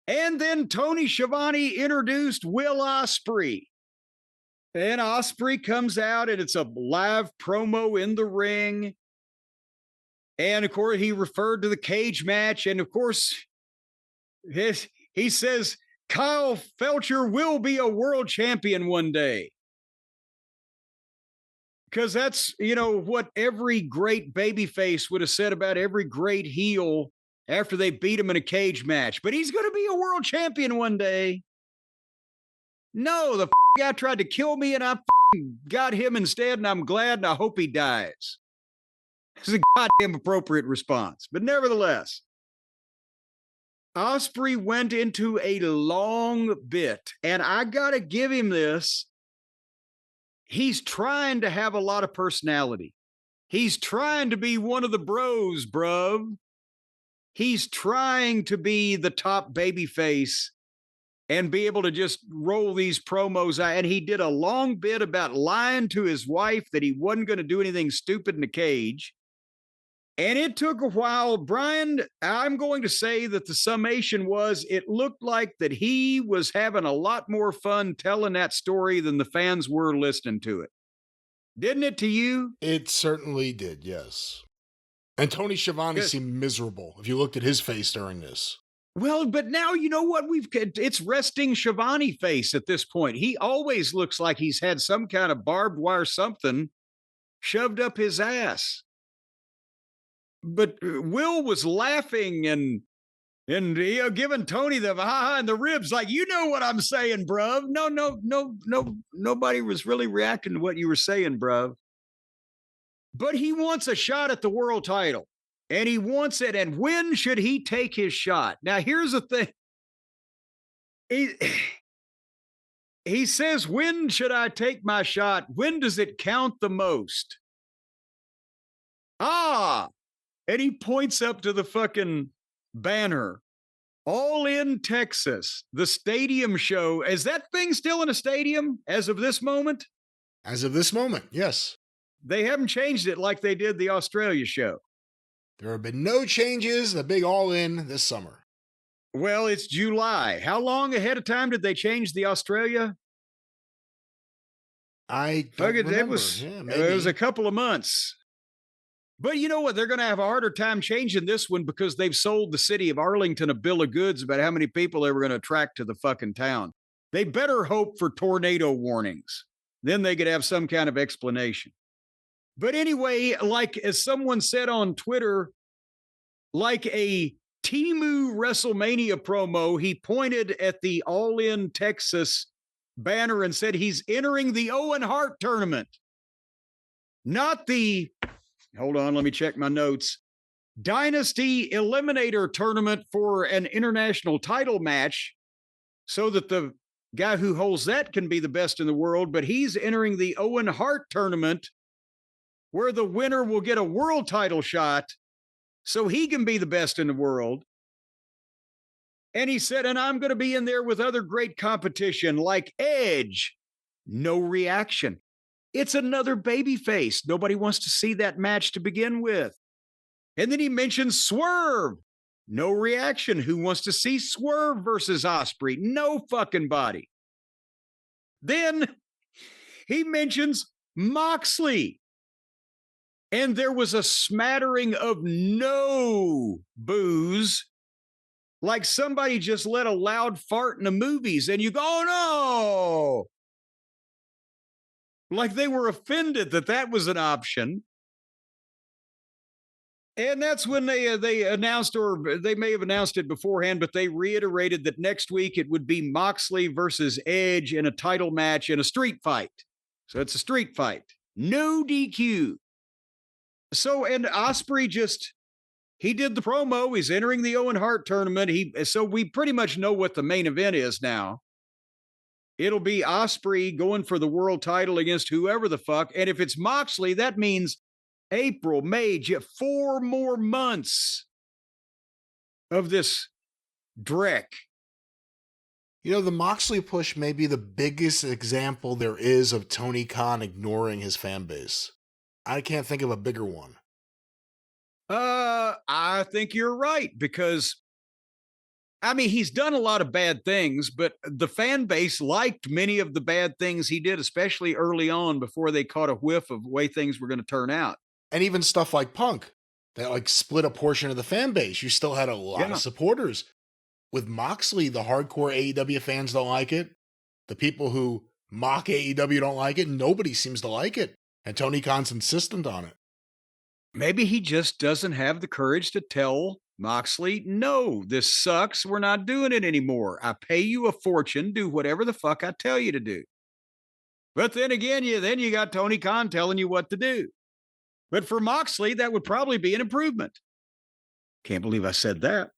And then Tony Schiavone introduced Will Ospreay. And Ospreay comes out, and it's a live promo in the ring. And of course, he referred to the cage match. And of course, he says Kyle Felcher will be a world champion one day. Because that's, what every great babyface would have said about every great heel after they beat him in a cage match. But he's going to be a world champion one day. No, the guy tried to kill me, and I got him instead, and I'm glad, and I hope he dies. This is a goddamn appropriate response. But nevertheless, Ospreay went into a long bit, and I got to give him this. He's trying to have a lot of personality. He's trying to be one of the bros, bruv. He's trying to be the top babyface and be able to just roll these promos out. And he did a long bit about lying to his wife that he wasn't going to do anything stupid in the cage. And it took a while. Brian, I'm going to say that the summation was it looked like that he was having a lot more fun telling that story than the fans were listening to it. Didn't it to you? It certainly did, yes. And Tony Schiavone seemed miserable if you looked at his face during this. Well, but now you know what it's resting Schiavone face at this point. He always looks like he's had some kind of barbed wire something shoved up his ass. But Will was laughing and giving Tony the ha-ha and the ribs, like, you know what I'm saying, bruv. No, nobody was really reacting to what you were saying, bruv. But he wants a shot at the world title, and he wants it. And when should he take his shot? Now, here's the thing. He says, when should I take my shot? When does it count the most? And he points up to the fucking banner. All in Texas, the stadium show. Is that thing still in a stadium as of this moment? As of this moment, yes. They haven't changed it like they did the Australia show. There have been no changes. The big All In this summer. Well, it's July. How long ahead of time did they change the Australia? I don't remember. It was a couple of months. But you know what? They're going to have a harder time changing this one because they've sold the city of Arlington a bill of goods about how many people they were going to attract to the fucking town. They better hope for tornado warnings. Then they could have some kind of explanation. But anyway, like as someone said on Twitter, like a Temu WrestleMania promo, he pointed at the All In Texas banner and said he's entering the Owen Hart tournament. Not the... Hold on, let me check my notes. Dynasty Eliminator tournament for an international title match so that the guy who holds that can be the best in the world, but he's entering the Owen Hart tournament where the winner will get a world title shot so he can be the best in the world. And he said, and I'm going to be in there with other great competition like Edge. No reaction. It's another babyface. Nobody wants to see that match to begin with. And then he mentions Swerve. No reaction. Who wants to see Swerve versus Ospreay? No fucking body. Then he mentions Moxley. And there was a smattering of no boos. Like somebody just let a loud fart in the movies and you go, oh no. Like they were offended that was an option. And that's when they announced, or they may have announced it beforehand, but they reiterated that next week it would be Moxley versus Edge in a title match in a street fight. So it's a street fight. No DQ. So, and Ospreay he did the promo. He's entering the Owen Hart tournament. So we pretty much know what the main event is now. It'll be Ospreay going for the world title against whoever the fuck. And if it's Moxley, that means April, May, 4 more months of this dreck. You know, the Moxley push may be the biggest example there is of Tony Khan ignoring his fan base. I can't think of a bigger one. I think you're right, because I mean, he's done a lot of bad things, but the fan base liked many of the bad things he did, especially early on before they caught a whiff of the way things were going to turn out. And even stuff like Punk, that like split a portion of the fan base. You still had a lot Yeah. of supporters. With Moxley, the hardcore AEW fans don't like it. The people who mock AEW don't like it. Nobody seems to like it. And Tony Khan's insistent on it. Maybe he just doesn't have the courage to tell Moxley, no, this sucks. We're not doing it anymore. I pay you a fortune. Do whatever the fuck I tell you to do. But then again, you got Tony Khan telling you what to do. But for Moxley, that would probably be an improvement. Can't believe I said that.